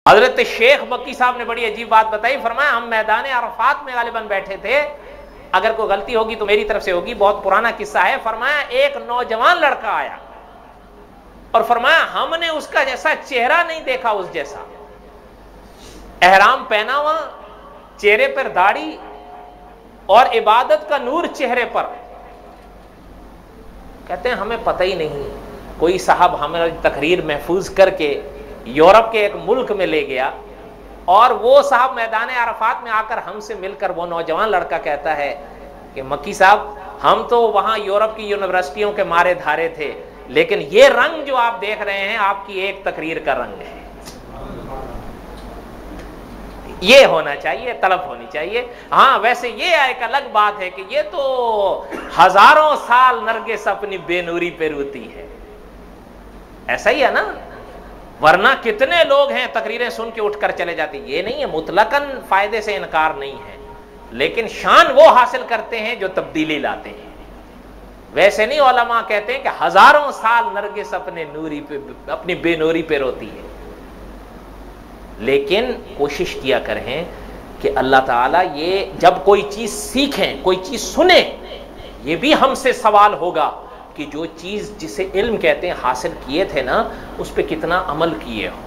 हजरत शेख मक्की साहब ने बड़ी अजीब बात बताई। फरमाया हम मैदान अरफात में गालिबन बैठे थे, अगर कोई गलती होगी तो मेरी तरफ से होगी, बहुत पुराना किस्सा है। फरमाया एक नौजवान लड़का आया और फरमाया हमने उसका जैसा चेहरा नहीं देखा, उस जैसा एहराम पहना हुआ, चेहरे पर दाढ़ी और इबादत का नूर चेहरे पर। कहते हैं हमें पता ही नहीं। कोई साहब हमारी तकरीर महफूज करके यूरोप के एक मुल्क में ले गया और वो साहब मैदान अरफात में आकर हमसे मिलकर वो नौजवान लड़का कहता है कि मक्की साहब हम तो वहां यूरोप की यूनिवर्सिटियों के मारे धारे थे, लेकिन ये रंग जो आप देख रहे हैं आपकी एक तकरीर का रंग है। ये होना चाहिए, तलब होनी चाहिए। हाँ वैसे ये एक अलग बात है कि ये तो हजारों साल नरगिस अपनी बेनूरी पे रोती है, ऐसा ही है ना। वरना कितने लोग हैं तकरीरें सुन के उठकर चले जाते। ये नहीं है, मुतलकन फायदे से इनकार नहीं है, लेकिन शान वो हासिल करते हैं जो तब्दीली लाते हैं। वैसे नहीं, उलमा कहते हैं कि हजारों साल नरगिस अपने नूरी पे, अपनी बेनूरी पे रोती है। लेकिन कोशिश किया करें कि अल्लाह ताला ये जब कोई चीज सीखें, कोई चीज सुने, ये भी हमसे सवाल होगा कि जो चीज जिसे इल्म कहते हैं हासिल किए थे ना, उस पर कितना अमल किए हो।